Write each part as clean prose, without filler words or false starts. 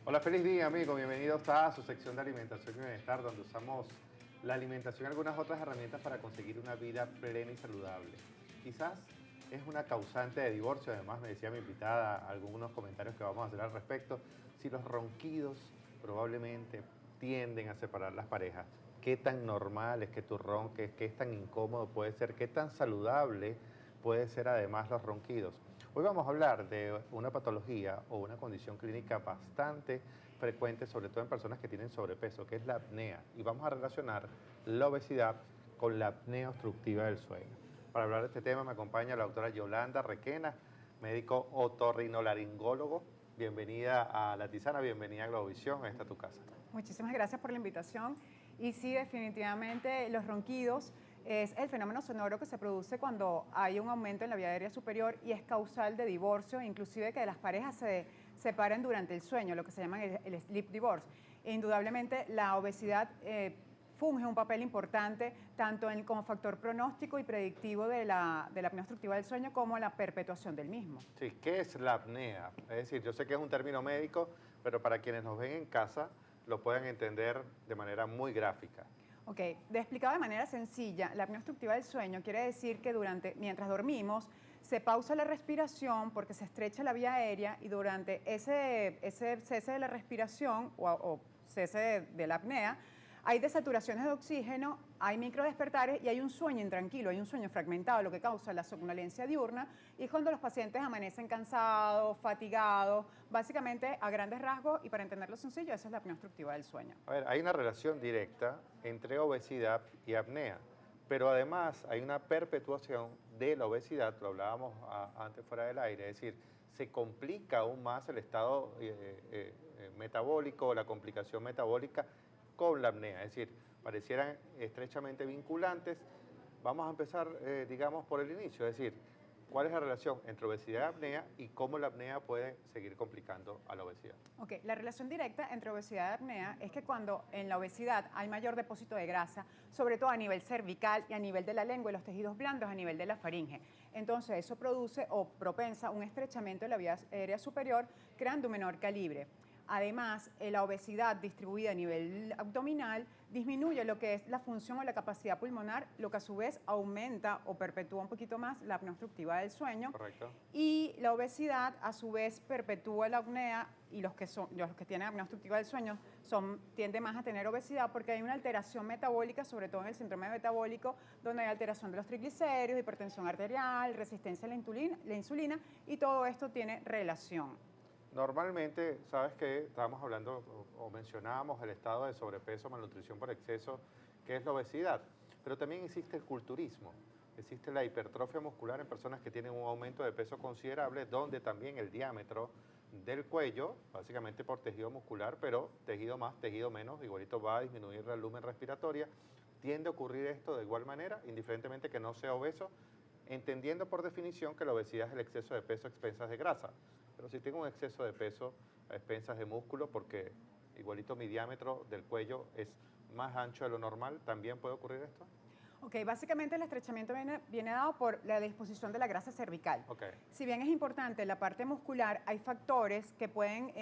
Hola, feliz día, amigo. Bienvenidos a su sección de alimentación y bienestar, donde usamos la alimentación y algunas otras herramientas para conseguir una vida plena y saludable. Quizás es una causante de divorcio. Además, me decía mi invitada algunos comentarios que vamos a hacer al respecto. Si los ronquidos probablemente tienden a separar las parejas, ¿qué tan normal es que tú ronques? ¿Qué tan incómodo puede ser? ¿Qué tan saludable puede ser además los ronquidos? Hoy vamos a hablar de una patología o una condición clínica bastante frecuente, sobre todo en personas que tienen sobrepeso, que es la apnea. Y vamos a relacionar la obesidad con la apnea obstructiva del sueño. Para hablar de este tema me acompaña la doctora Yolanda Requena, médico otorrinolaringólogo. Bienvenida a La Tisana, bienvenida a Globovisión, esta es tu casa. Muchísimas gracias por la invitación. Y sí, definitivamente los ronquidos es el fenómeno sonoro que se produce cuando hay un aumento en la vía aérea superior y es causal de divorcio, inclusive que las parejas se separen durante el sueño, lo que se llama el sleep divorce. E indudablemente la obesidad funge un papel importante tanto como factor pronóstico y predictivo de la apnea obstructiva del sueño como la perpetuación del mismo. Sí, ¿qué es la apnea? Es decir, yo sé que es un término médico, pero para quienes nos ven en casa lo pueden entender de manera muy gráfica. Ok, explicado de manera sencilla, la apnea obstructiva del sueño quiere decir que mientras dormimos, se pausa la respiración porque se estrecha la vía aérea y durante ese cese de la respiración o cese de la apnea, hay desaturaciones de oxígeno, hay microdespertares y hay un sueño intranquilo, hay un sueño fragmentado, lo que causa la somnolencia diurna y es cuando los pacientes amanecen cansados, fatigados, básicamente a grandes rasgos y para entenderlo sencillo, esa es la apnea obstructiva del sueño. A ver, hay una relación directa entre obesidad y apnea, pero además hay una perpetuación de la obesidad, lo hablábamos antes fuera del aire, es decir, se complica aún más el estado metabólico, la complicación metabólica con la apnea, es decir, parecieran estrechamente vinculantes. Vamos a empezar, digamos, por el inicio, es decir, ¿cuál es la relación entre obesidad y apnea y cómo la apnea puede seguir complicando a la obesidad? Ok, la relación directa entre obesidad y apnea es que cuando en la obesidad hay mayor depósito de grasa, sobre todo a nivel cervical y a nivel de la lengua y los tejidos blandos a nivel de la faringe, entonces eso produce o propensa un estrechamiento de la vía aérea superior, creando un menor calibre. Además, la obesidad distribuida a nivel abdominal disminuye lo que es la función o la capacidad pulmonar, lo que a su vez aumenta o perpetúa un poquito más la apnea obstructiva del sueño. Correcto. Y la obesidad a su vez perpetúa la apnea y los que tienen apnea obstructiva del sueño tienden más a tener obesidad porque hay una alteración metabólica, sobre todo en el síndrome metabólico, donde hay alteración de los triglicéridos, hipertensión arterial, resistencia a la insulina y todo esto tiene relación. Normalmente, sabes que estábamos hablando o mencionábamos el estado de sobrepeso, malnutrición por exceso, que es la obesidad, pero también existe el culturismo, existe la hipertrofia muscular en personas que tienen un aumento de peso considerable, donde también el diámetro del cuello, básicamente por tejido muscular, pero tejido más, tejido menos, igualito va a disminuir la lumen respiratoria. Tiende a ocurrir esto de igual manera, indiferentemente que no sea obeso, entendiendo por definición que la obesidad es el exceso de peso a expensas de grasa. Pero si tengo un exceso de peso a expensas de músculo, porque igualito mi diámetro del cuello es más ancho de lo normal, ¿también puede ocurrir esto? Ok, básicamente el estrechamiento viene dado por la disposición de la grasa cervical. Ok. Si bien es importante la parte muscular, hay factores que pueden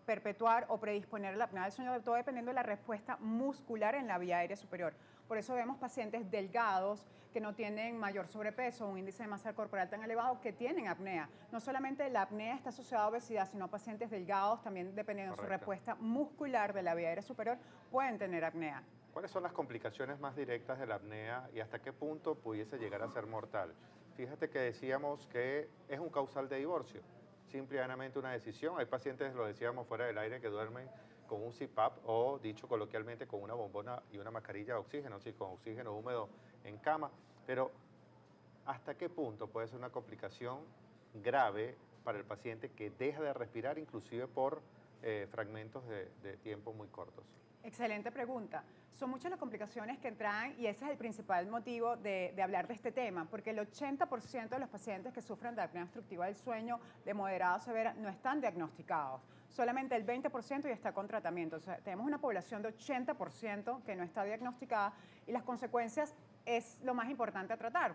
perpetuar o predisponer la apnea del sueño, todo dependiendo de la respuesta muscular en la vía aérea superior. Por eso vemos pacientes delgados que no tienen mayor sobrepeso, un índice de masa corporal tan elevado que tienen apnea. No solamente la apnea está asociada a obesidad, sino pacientes delgados, también dependiendo de su Correcto. respuesta muscular de la vía aérea superior, pueden tener apnea. ¿Cuáles son las complicaciones más directas de la apnea y hasta qué punto pudiese llegar a ser mortal? Fíjate que decíamos que es un causal de divorcio, simple y llanamente una decisión. Hay pacientes, lo decíamos fuera del aire, que duermen con un CPAP o, dicho coloquialmente, con una bombona y una mascarilla de oxígeno, sí, con oxígeno húmedo en cama. Pero, ¿hasta qué punto puede ser una complicación grave para el paciente que deja de respirar, inclusive por fragmentos de tiempo muy cortos? Excelente pregunta. Son muchas las complicaciones que traen y ese es el principal motivo de hablar de este tema, porque el 80% de los pacientes que sufren de apnea obstructiva del sueño de moderada a severa no están diagnosticados. Solamente el 20% ya está con tratamiento. O sea, tenemos una población de 80% que no está diagnosticada y las consecuencias es lo más importante a tratar.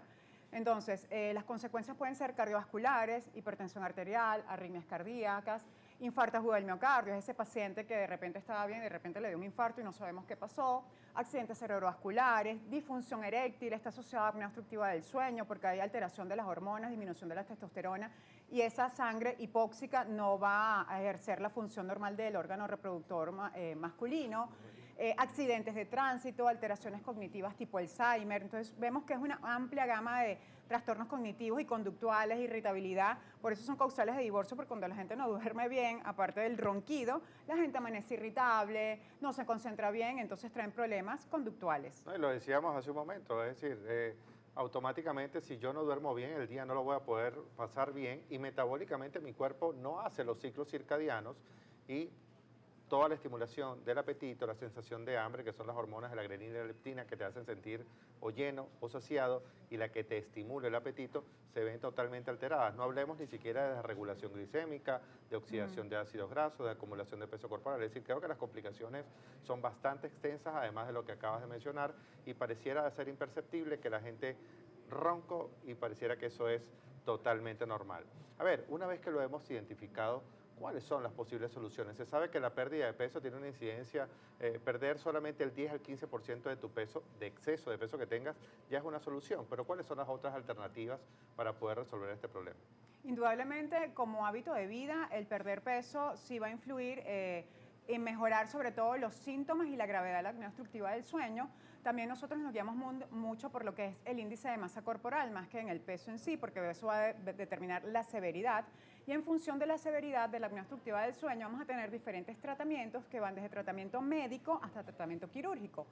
Entonces, las consecuencias pueden ser cardiovasculares, hipertensión arterial, arritmias cardíacas, Infarto agudo del miocardio, es ese paciente que de repente estaba bien, de repente le dio un infarto y no sabemos qué pasó. Accidentes cerebrovasculares, disfunción eréctil, está asociada a apnea obstructiva del sueño porque hay alteración de las hormonas, disminución de la testosterona y esa sangre hipóxica no va a ejercer la función normal del órgano reproductor masculino. Accidentes de tránsito, alteraciones cognitivas tipo Alzheimer. Entonces vemos que es una amplia gama de trastornos cognitivos y conductuales, irritabilidad. Por eso son causales de divorcio, porque cuando la gente no duerme bien, aparte del ronquido, la gente amanece irritable, no se concentra bien, entonces traen problemas conductuales. No, y lo decíamos hace un momento, es decir, automáticamente si yo no duermo bien, el día no lo voy a poder pasar bien y metabólicamente mi cuerpo no hace los ciclos circadianos y toda la estimulación del apetito, la sensación de hambre, que son las hormonas de la grelina y la leptina que te hacen sentir o lleno o saciado y la que te estimula el apetito, se ven totalmente alteradas. No hablemos ni siquiera de regulación glicémica, de oxidación de ácidos grasos, de acumulación de peso corporal. Es decir, creo que las complicaciones son bastante extensas, además de lo que acabas de mencionar, y pareciera ser imperceptible que la gente ronco y pareciera que eso es totalmente normal. A ver, una vez que lo hemos identificado, ¿cuáles son las posibles soluciones? Se sabe que la pérdida de peso tiene una incidencia, perder solamente el 10 al 15% de tu peso, de exceso de peso que tengas, ya es una solución, pero ¿cuáles son las otras alternativas para poder resolver este problema? Indudablemente, como hábito de vida, el perder peso sí va a influir en mejorar sobre todo los síntomas y la gravedad de la apnea obstructiva del sueño. También nosotros nos guiamos mucho por lo que es el índice de masa corporal, más que en el peso en sí, porque eso va a determinar la severidad. Y en función de la severidad de la apnea obstructiva del sueño, vamos a tener diferentes tratamientos que van desde tratamiento médico hasta tratamiento quirúrgico.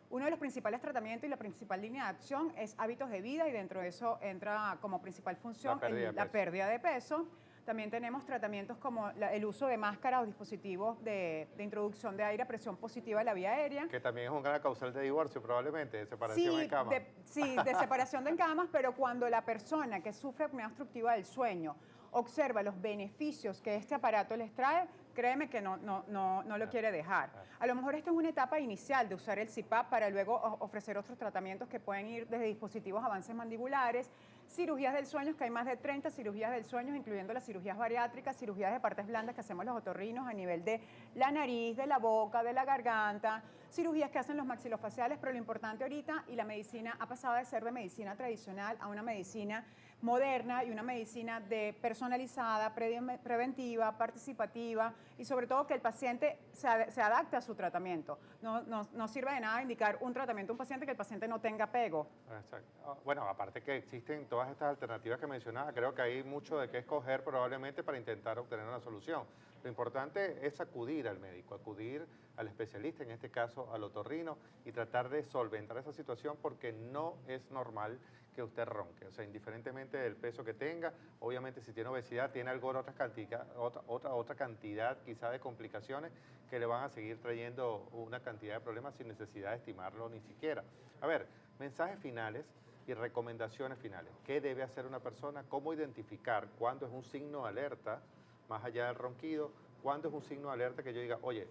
Uno de los principales tratamientos y la principal línea de acción es hábitos de vida y dentro de eso entra como principal función la pérdida de peso. También tenemos tratamientos como el uso de máscaras o dispositivos de introducción de aire a presión positiva de la vía aérea. Que también es un gran causal de divorcio probablemente, de separación en cama. Sí, de separación de camas, pero cuando la persona que sufre apnea obstructiva del sueño observa los beneficios que este aparato les trae, créeme que no lo quiere dejar. A lo mejor esto es una etapa inicial de usar el CPAP para luego ofrecer otros tratamientos que pueden ir desde dispositivos avances mandibulares, cirugías del sueño, que hay más de 30 cirugías del sueño, incluyendo las cirugías bariátricas, cirugías de partes blandas que hacemos los otorrinos a nivel de la nariz, de la boca, de la garganta, cirugías que hacen los maxilofaciales, pero lo importante ahorita, y la medicina ha pasado de ser de medicina tradicional a una medicina moderna y una medicina personalizada, preventiva, participativa y sobre todo que el paciente se adapte a su tratamiento. No sirve de nada indicar un tratamiento a un paciente que el paciente no tenga apego. Exacto. Bueno, aparte que existen todas estas alternativas que mencionaba, creo que hay mucho de qué escoger probablemente para intentar obtener una solución. Lo importante es acudir al médico, acudir al especialista, en este caso al otorrino, y tratar de solventar esa situación porque no es normal que usted ronque. O sea, indiferentemente del peso que tenga, obviamente si tiene obesidad, tiene otra cantidad quizá de complicaciones que le van a seguir trayendo una cantidad de problemas sin necesidad de estimarlo ni siquiera. A ver, mensajes finales y recomendaciones finales. ¿Qué debe hacer una persona? ¿Cómo identificar cuándo es un signo de alerta, más allá del ronquido? ¿Cuándo es un signo de alerta que yo diga, oye,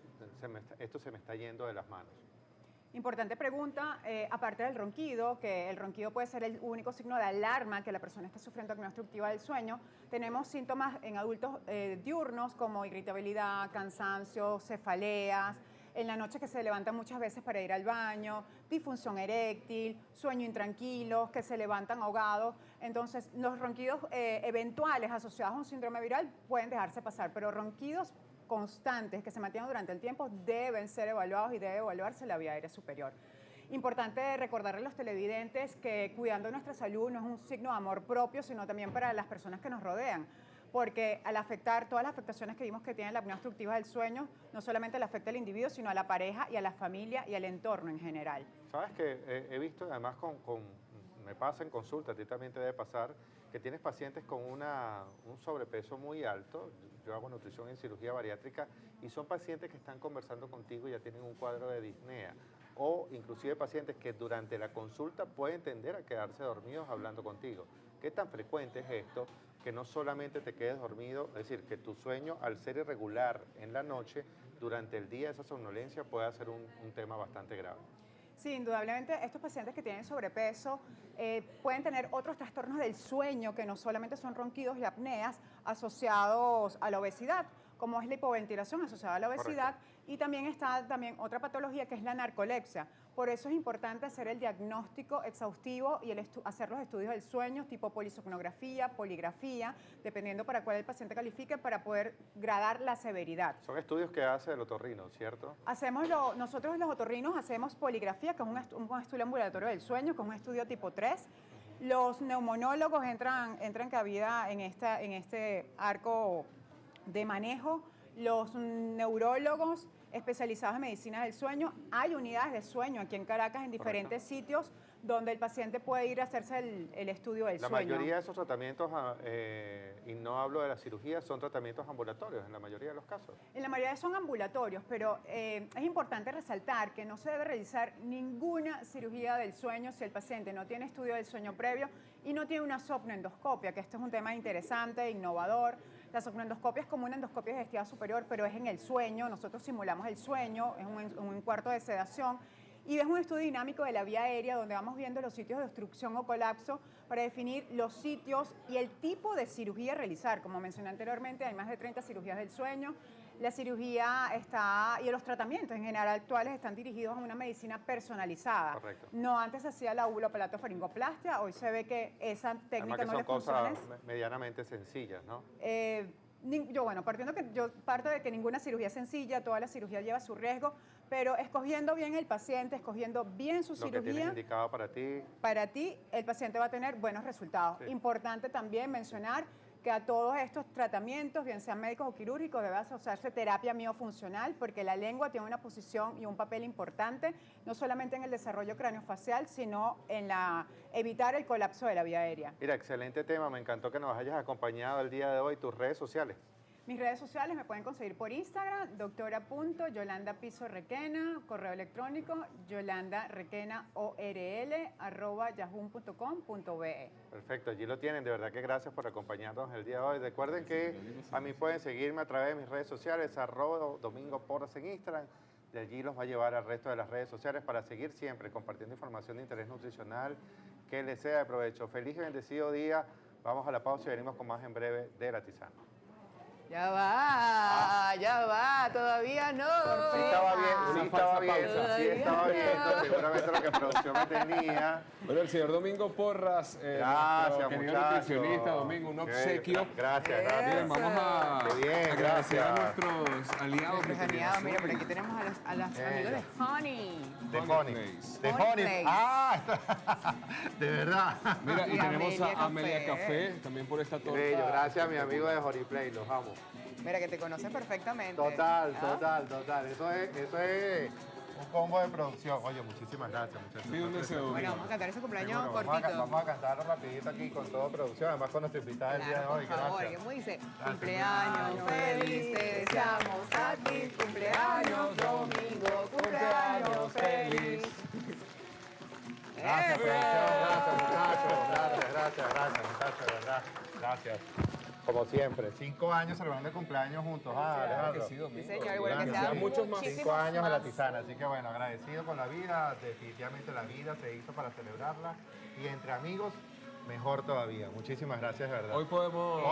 esto se me está yendo de las manos? Importante pregunta, aparte del ronquido, que el ronquido puede ser el único signo de alarma que la persona está sufriendo apnea obstructiva del sueño, tenemos síntomas en adultos diurnos como irritabilidad, cansancio, cefaleas, en la noche que se levantan muchas veces para ir al baño, disfunción eréctil, sueño intranquilo, que se levantan ahogados. Entonces, los ronquidos eventuales asociados a un síndrome viral pueden dejarse pasar, pero ronquidos constantes que se mantienen durante el tiempo deben ser evaluados y debe evaluarse la vía aérea superior. Importante recordarle a los televidentes que cuidando nuestra salud no es un signo de amor propio, sino también para las personas que nos rodean, porque al afectar todas las afectaciones que vimos que tiene la apnea obstructiva del sueño, no solamente le afecta al individuo, sino a la pareja y a la familia y al entorno en general. Sabes que he visto, además me pasa en consulta, a ti también te debe pasar, que tienes pacientes con un sobrepeso muy alto. Yo hago nutrición en cirugía bariátrica y son pacientes que están conversando contigo y ya tienen un cuadro de disnea. O inclusive pacientes que durante la consulta pueden tender a quedarse dormidos hablando contigo. ¿Qué tan frecuente es esto? Que no solamente te quedes dormido, es decir, que tu sueño al ser irregular en la noche, durante el día esa somnolencia puede ser un tema bastante grave. Sí, indudablemente estos pacientes que tienen sobrepeso pueden tener otros trastornos del sueño que no solamente son ronquidos y apneas asociados a la obesidad. como es la hipoventilación asociada a la obesidad, Correcto. y también está otra patología que es la narcolepsia. Por eso es importante hacer el diagnóstico exhaustivo y hacer los estudios del sueño, tipo polisomnografía, poligrafía, dependiendo para cuál el paciente califique, para poder gradar la severidad. Son estudios que hace el otorrino, ¿cierto? Nosotros los otorrinos hacemos poligrafía, que es un estudio ambulatorio del sueño, que es un estudio tipo 3. Los neumonólogos entran cabida en este arco de manejo. Los neurólogos especializados en medicina del sueño. Hay unidades de sueño aquí en Caracas en diferentes sitios donde el paciente puede ir a hacerse el estudio del La sueño. mayoría de esos tratamientos, y no hablo de la cirugía, son tratamientos ambulatorios en la mayoría de los casos. En la mayoría son ambulatorios, pero es importante resaltar que no se debe realizar ninguna cirugía del sueño si el paciente no tiene estudio del sueño previo y no tiene una sopnoendoscopia, que este es un tema interesante, innovador. La sopnoendoscopia es como una endoscopia digestiva superior, pero es en el sueño. Nosotros simulamos el sueño, es un cuarto de sedación. Y es un estudio dinámico de la vía aérea donde vamos viendo los sitios de obstrucción o colapso para definir los sitios y el tipo de cirugía a realizar. Como mencioné anteriormente, hay más de 30 cirugías del sueño. La cirugía y los tratamientos en general actuales están dirigidos a una medicina personalizada. Correcto. No antes se hacía la upilopalato-faringoplastia, hoy se ve que esa técnica Además que no le son funciona. cosas medianamente sencillas, ¿no? Yo parto de que ninguna cirugía es sencilla, toda la cirugía lleva su riesgo, pero escogiendo bien el paciente, escogiendo bien su Lo que cirugía, tienes indicado para ti. el paciente va a tener buenos resultados. Sí. Importante también mencionar que a todos estos tratamientos, bien sean médicos o quirúrgicos, debe asociarse terapia miofuncional, porque la lengua tiene una posición y un papel importante, no solamente en el desarrollo craneofacial, sino en evitar el colapso de la vía aérea. Mira, excelente tema. Me encantó que nos hayas acompañado el día de hoy. Tus redes sociales. Mis redes sociales me pueden conseguir por Instagram, doctora.yolandapisorequena, correo electrónico yolandarequenaorl@yahoo.com.be. Perfecto, allí lo tienen. De verdad que gracias por acompañarnos el día de hoy. Recuerden que a mí pueden seguirme a través de mis redes sociales, @domingoporras en Instagram. De allí los va a llevar al resto de las redes sociales para seguir siempre compartiendo información de interés nutricional que les sea de provecho. Feliz y bendecido día. Vamos a la pausa y venimos con más en breve de La Tisana. Ya va, todavía no. Sí estaba bien, Una sí estaba falsa bien, pausa. sí estaba viendo seguramente lo que producción me tenía. Bueno, el señor Domingo Porras, Gracias, nuestro querido muchachos. nutricionista, Domingo, un obsequio. Gracias, Bien, gracias. vamos a Qué bien, agradecer gracias. a nuestros aliados. Nuestros mi querido aliados, mira, por Zuli. aquí tenemos a los Bien. amigos de Honey. De Honey Honey. Place. De Honey Honey. Place. Ah, de verdad. Mira, y Y tenemos Amelia a Amelia Café. Café, también por esta torta. Bello, gracias a mi amigo de Honey Play, los amo. Mira, que te conoces perfectamente. Total, ¿Ah? total. Eso es un combo de producción. Oye, muchísimas gracias, muchachos. Pide un deseo, Bueno, Domingo. vamos a cantar ese cumpleaños Seguro, cortito. vamos a cantarlo rapidito aquí con toda producción, además con nuestra invitada del día de Claro, hoy. por favor, Gracias. ¿cómo dice? Gracias. Cumpleaños feliz, te deseamos a ti. Cumpleaños, Domingo, cumpleaños feliz. Gracias, ¡Eso! producción, gracias, muchachos. Gracias, muchachos, de verdad. Gracias. Como siempre, 5 años celebrando el cumpleaños juntos. Claro Alejandro. que sí, Domingo. Sí, señor, igual que Gracias. sean Muchos más. 5 años de la tisana, así que bueno, agradecido con la vida, definitivamente la vida se hizo para celebrarla y entre amigos, mejor todavía. Muchísimas gracias, de verdad. Hoy podemos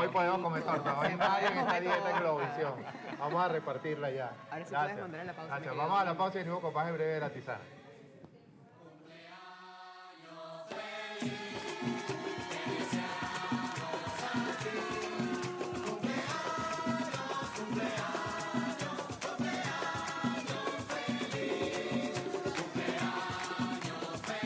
Comer torta, hoy nadie en esta dieta en Globovisión. Vamos a repartirla ya. Ahora sí puedes mandar a la pausa, Gracias. mi Vamos a la querido. pausa y venimos con más en breve de la tisana.